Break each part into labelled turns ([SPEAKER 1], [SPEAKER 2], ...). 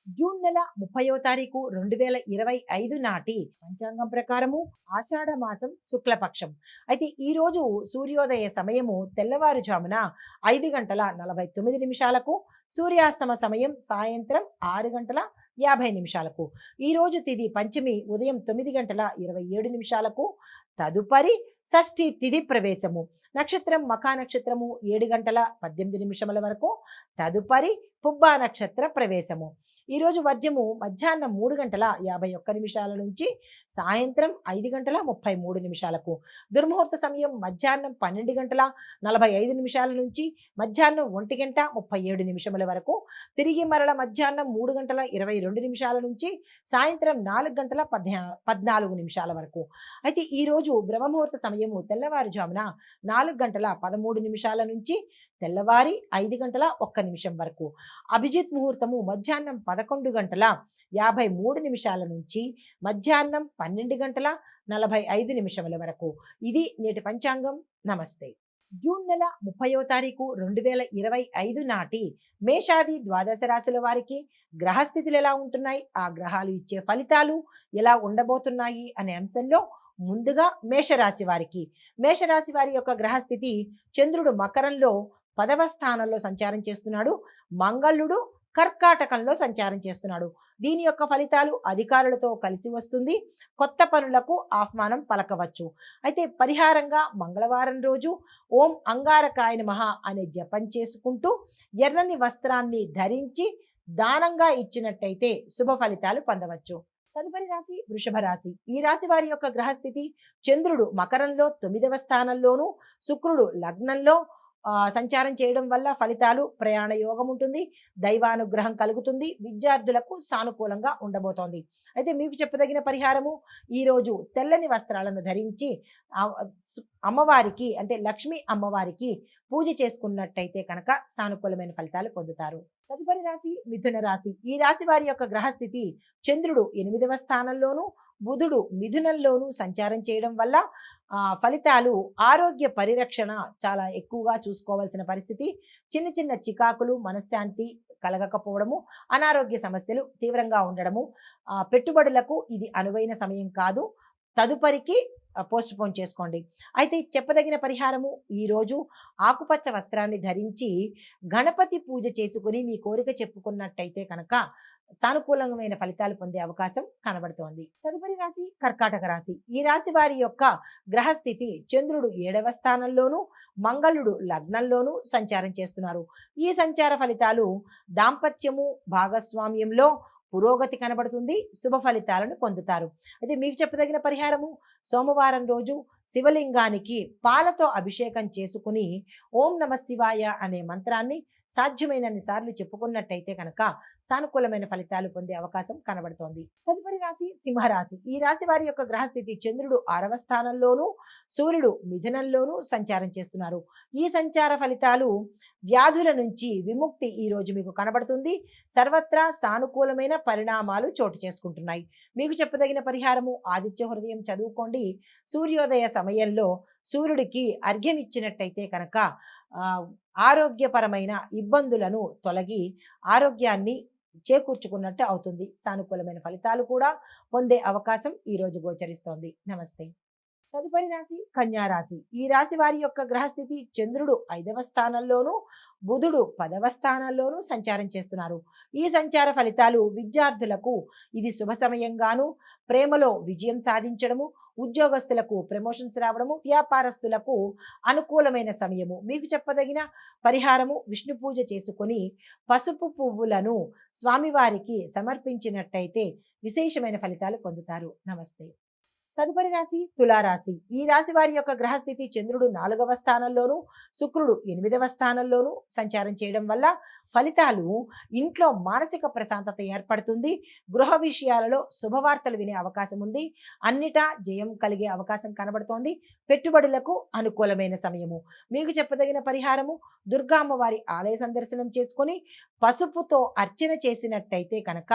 [SPEAKER 1] June నెల 30వ తారీఖు 2025 నాటి పంచాంగం ప్రకారము ఆషాఢ మాసం శుక్లపక్షం. అయితే ఈ రోజు సూర్యోదయ సమయము తెల్లవారుజామున 5 గంటల 49 నిమిషాలకు, సూర్యాస్తమ సమయం సాయంత్రం 6 గంటల 50 నిమిషాలకు. ఈ రోజు తిథి పంచమి ఉదయం 9 గంటల 27 నిమిషాలకు. తదుపరి షష్ఠి తిథి ప్రవేశము. నక్షత్రం మఖా నక్షత్రము 7 గంటల 18 నిమిషముల వరకు. తదుపరి పుబ్బా నక్షత్ర ప్రవేశము. ఈరోజు వర్జము మధ్యాహ్నం 3 గంటల 51 నిమిషాల నుంచి సాయంత్రం 5 గంటల 33 నిమిషాలకు. దుర్ముహూర్త సమయం మధ్యాహ్నం 12 గంటల 45 నిమిషాల నుంచి మధ్యాహ్నం 1 గంట 37 నిమిషముల వరకు. తిరిగి మరల మధ్యాహ్నం 3 గంటల 22 నిమిషాల నుంచి సాయంత్రం 4 గంటల 14 నిమిషాల వరకు. అయితే ఈరోజు బ్రహ్మముహూర్త సమయము తెల్లవారుజామున 4 గంటల 13 నిమిషాల నుంచి తెల్లవారి 5 గంటల 1 నిమిషం వరకు. అభిజిత్ ముహూర్తము మధ్యాహ్నం 11 గంటల 53 నిమిషాల నుంచి మధ్యాహ్నం 12 గంటల 45 నిమిషముల వరకు. ఇది నేటి పంచాంగం. నమస్తే. జూన్ నెల 30వ తారీఖు 2025 నాటి మేషాది ద్వాదశ రాశుల వారికి గ్రహస్థితులు ఎలా ఉంటున్నాయి, ఆ గ్రహాలు ఇచ్చే ఫలితాలు ఎలా ఉండబోతున్నాయి అనే అంశంలో ముందుగా మేషరాశి వారికి. మేషరాశి వారి యొక్క గ్రహస్థితి చంద్రుడు మకరంలో 10వ స్థానంలో సంచారం చేస్తున్నాడు. మంగళుడు కర్కాటకంలో సంచారం చేస్తున్నాడు. దీని యొక్క ఫలితాలు అధికారులతో కలిసి వస్తుంది. కొత్త పనులకు ఆహ్వానం పలకవచ్చు. అయితే పరిహారంగా మంగళవారం రోజు ఓం అంగారకాయ నమః అనే జపం చేసుకుంటూ ఎర్రని వస్త్రాన్ని ధరించి దానంగా ఇచ్చినట్టయితే శుభ ఫలితాలు పొందవచ్చు. తదుపరి రాశి వృషభ రాశి. ఈ రాశి వారి యొక్క గ్రహస్థితి చంద్రుడు మకరంలో 9వ స్థానంలోను, శుక్రుడు లగ్నంలో సంచారం చేయడం వల్ల ఫలితాలు ప్రయాణ యోగం ఉంటుంది. దైవానుగ్రహం కలుగుతుంది. విద్యార్థులకు సానుకూలంగా ఉండబోతోంది. అయితే మీకు చెప్పదగిన పరిహారము, ఈరోజు తెల్లని వస్త్రాలను ధరించి అమ్మవారికి అంటే లక్ష్మీ అమ్మవారికి పూజ చేసుకున్నట్టయితే కనుక సానుకూలమైన ఫలితాలు పొందుతారు. తదుపరి రాశి మిథున రాశి. ఈ రాశి వారి యొక్క గ్రహస్థితి చంద్రుడు 8వ స్థానంలోను, బుధుడు మిథునంలోను సంచారం చేయడం వల్ల ఫలితాలు ఆరోగ్య పరిరక్షణ చాలా ఎక్కువగా చూసుకోవాల్సిన పరిస్థితి. చిన్న చిన్న చికాకులు, మనశ్శాంతి కలగకపోవడము, అనారోగ్య సమస్యలు తీవ్రంగా ఉండడము. పెట్టుబడులకు ఇది అనువైన సమయం కాదు. తదుపరికి పోస్ట్ పోన్ చేసుకోండి. అయితే చెప్పదగిన పరిహారము, ఈరోజు ఆకుపచ్చ వస్త్రాన్ని ధరించి గణపతి పూజ చేసుకుని మీ కోరిక చెప్పుకున్నట్టయితే కనుక సానుకూలమైన ఫలితాలు పొందే అవకాశం కనబడుతోంది. తదుపరి రాశి కర్కాటక రాశి. ఈ రాశి వారి యొక్క గ్రహస్థితి చంద్రుడు 7వ స్థానంలోను, మంగళుడు లగ్నంలోను సంచారం చేస్తున్నారు. ఈ సంచార ఫలితాలు దాంపత్యము, భాగస్వామ్యంలో పురోగతి కనబడుతుంది. శుభ ఫలితాలను పొందుతారు. అయితే మీకు చెప్పదగిన పరిహారము, సోమవారం రోజు శివలింగానికి పాలతో అభిషేకం చేసుకుని ఓం నమ శివాయ అనే మంత్రాన్ని సాధ్యమైనన్ని సార్లు చెప్పుకున్నట్టయితే కనుక సానుకూలమైన ఫలితాలు పొందే అవకాశం కనబడుతోంది. తదుపరి రాశి సింహరాశి. ఈ రాశి వారి యొక్క గ్రహస్థితి చంద్రుడు 6వ స్థానంలోను, సూర్యుడు మిథునంలోను సంచారం చేస్తున్నారు. ఈ సంచార ఫలితాలు వ్యాధుల నుంచి విముక్తి ఈ రోజు మీకు కనబడుతుంది. సర్వత్రా సానుకూలమైన పరిణామాలు చోటు చేసుకుంటున్నాయి. మీకు చెప్పదగిన పరిహారము, ఆదిత్య హృదయం చదువుకోండి. సూర్యోదయ సమయంలో సూర్యుడికి అర్ఘ్యం ఇచ్చినట్టయితే కనుక ఆరోగ్యపరమైన ఇబ్బందులను తొలగి ఆరోగ్యాన్ని చేకూర్చుకున్నట్టు అవుతుంది. సానుకూలమైన ఫలితాలు కూడా పొందే అవకాశం ఈ రోజు గోచరిస్తోంది. నమస్తే. తదుపరి రాశి కన్యా రాశి. ఈ రాశి వారి యొక్క గ్రహస్థితి చంద్రుడు 5వ స్థానంలోను, బుధుడు 10వ స్థానంలోను సంచారం చేస్తున్నారు. ఈ సంచార ఫలితాలు విద్యార్థులకు ఇది శుభ సమయంగాను, ప్రేమలో విజయం సాధించడము, ఉద్యోగస్తులకు ప్రమోషన్స్ రావడము, వ్యాపారస్తులకు అనుకూలమైన సమయము. మీకు చెప్పదగిన పరిహారము, విష్ణు పూజ చేసుకొని పసుపు పువ్వులను స్వామివారికి సమర్పించినట్టయితే విశేషమైన ఫలితాలు పొందుతారు. నమస్తే. తదుపరి రాశి తులారాశి. ఈ రాశి వారి యొక్క గ్రహస్థితి చంద్రుడు 4వ స్థానంలోను, శుక్రుడు 8వ స్థానంలోను సంచారం చేయడం వల్ల ఫలితాలు ఇంట్లో మానసిక ప్రశాంతత ఏర్పడుతుంది. గృహ విషయాలలో శుభవార్తలు వినే అవకాశం ఉంది. అన్నిటా జయం కలిగే అవకాశం కనబడుతోంది. పెట్టుబడులకు అనుకూలమైన సమయము. మీకు చెప్పదగిన పరిహారము, దుర్గా అమ్మవారి ఆలయ సందర్శనం చేసుకొని పసుపుతో అర్చన చేసినట్టయితే కనుక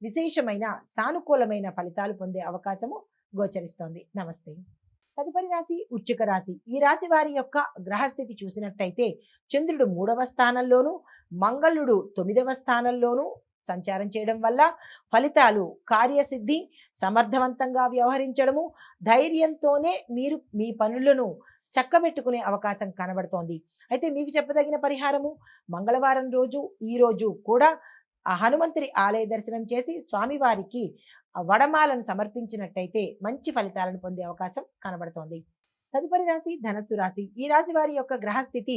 [SPEAKER 1] విశేషమైన సానుకూలమైన ఫలితాలు పొందే అవకాశము గోచరిస్తోంది. నమస్తే. తదుపరి రాశి వృశ్చిక రాశి. ఈ రాశి వారి యొక్క గ్రహస్థితి చూసినట్టయితే చంద్రుడు 3వ స్థానంలోను, మంగళుడు 9వ స్థానంలోను సంచారం చేయడం వల్ల ఫలితాలు కార్యసిద్ధి, సమర్థవంతంగా వ్యవహరించడము, ధైర్యంతోనే మీరు మీ పనులను చక్కబెట్టుకునే అవకాశం కనబడుతోంది. అయితే మీకు చెప్పదగిన పరిహారము, మంగళవారం రోజు ఈ రోజు కూడా ఆ హనుమంతుడి ఆలయ దర్శనం చేసి స్వామివారికి వడమాలను సమర్పించినట్టయితే మంచి ఫలితాలను పొందే అవకాశం కనబడుతోంది. తదుపరి రాశి ధనస్సు రాశి. ఈ రాశి వారి యొక్క గ్రహస్థితి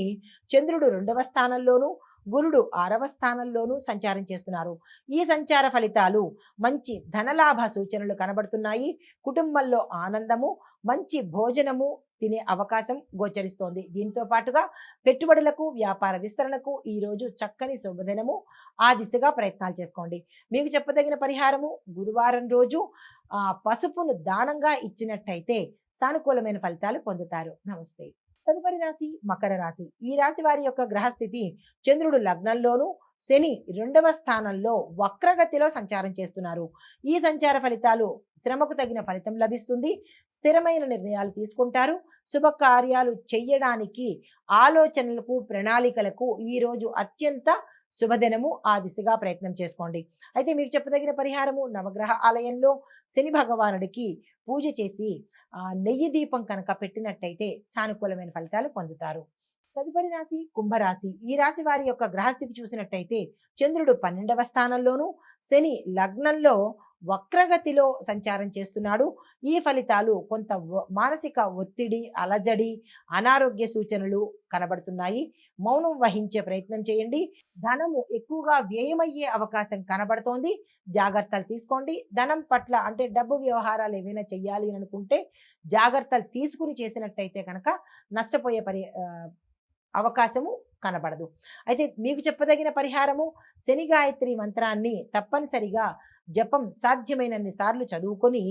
[SPEAKER 1] చంద్రుడు 2వ స్థానంలోను, గురుడు 6వ స్థానంలోను సంచారం చేస్తున్నారు. ఈ సంచార ఫలితాలు మంచి ధనలాభ సూచనలు కనబడుతున్నాయి. కుటుంబంలో ఆనందము, మంచి భోజనము తినే అవకాశం గోచరిస్తోంది. దీంతో పాటుగా పెట్టుబడులకు, వ్యాపార విస్తరణకు ఈ రోజు చక్కని శుభదినము. ఆ దిశగా ప్రయత్నాలు చేసుకోండి. మీకు చెప్పదగిన పరిహారము, గురువారం రోజు పసుపును దానంగా ఇచ్చినట్టయితే సానుకూలమైన ఫలితాలు పొందుతారు. నమస్తే. తదుపరి రాశి మకర రాశి. ఈ రాశి వారి యొక్క గ్రహస్థితి చంద్రుడు లగ్నంలోను, శని 2వ స్థానంలో వక్రగతిలో సంచారం చేస్తున్నారు. ఈ సంచార ఫలితాలు శ్రమకు తగిన ఫలితం లభిస్తుంది. స్థిరమైన నిర్ణయాలు తీసుకుంటారు. శుభకార్యాలు చెయ్యడానికి ఆలోచనలకు, ప్రణాళికలకు ఈ రోజు అత్యంత శుభదినము. ఆ దిశగా ప్రయత్నం చేసుకోండి. అయితే మీకు చెప్పదగిన పరిహారము, నవగ్రహ ఆలయంలో శని భగవానుడికి పూజ చేసి నెయ్యి దీపం కనుక పెట్టినట్టయితే సానుకూలమైన ఫలితాలు పొందుతారు. తదుపరి రాశి కుంభరాశి. ఈ రాశి వారి యొక్క గ్రహస్థితి చూసినట్టయితే చంద్రుడు 12వ స్థానంలోను, శని లగ్నంలో వక్రగతిలో సంచారం చేస్తున్నాడు. ఈ ఫలితాలు కొంత మానసిక ఒత్తిడి, అలజడి, అనారోగ్య సూచనలు కనబడుతున్నాయి. మౌనం వహించే ప్రయత్నం చేయండి. ధనము ఎక్కువగా వ్యయమయ్యే అవకాశం కనబడుతోంది. జాగ్రత్తలు తీసుకోండి. ధనం పట్ల అంటే డబ్బు వ్యవహారాలు ఏవైనా చెయ్యాలి అనుకుంటే జాగ్రత్తలు తీసుకుని చేసినట్టయితే కనుక నష్టపోయే అవకాశము కనబడదు. అయితే మీకు చెప్పదగిన పరిహారము, శని గాయత్రి మంత్రాన్ని తప్పనిసరిగా జపం సాధ్యమైనన్ని సార్లు చదువుకొని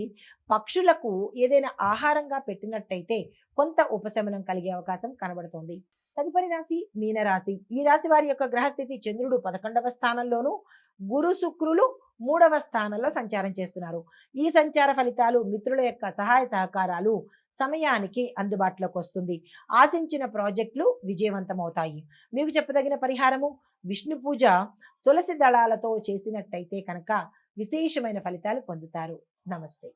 [SPEAKER 1] పక్షులకు ఏదైనా ఆహారంగా పెట్టినట్టయితే కొంత ఉపశమనం కలిగే అవకాశం కనబడుతోంది. తదుపరి రాశి మీనరాశి. ఈ రాశి వారి యొక్క గ్రహస్థితి చంద్రుడు 11వ స్థానంలోను, గురు శుక్రులు 3వ స్థానంలో సంచారం చేస్తున్నారు. ఈ సంచార ఫలితాలు మిత్రుల యొక్క సహాయ సహకారాలు సమయానికి అందుబాటులోకి వస్తుంది. ఆశించిన ప్రాజెక్టులు విజయవంతమవుతాయి. మీకు చెప్పదగిన పరిహారము, విష్ణు పూజ తులసి దళాలతో చేసినట్టయితే కనుక విశేషమైన ఫలితాలు పొందుతారు. నమస్తే.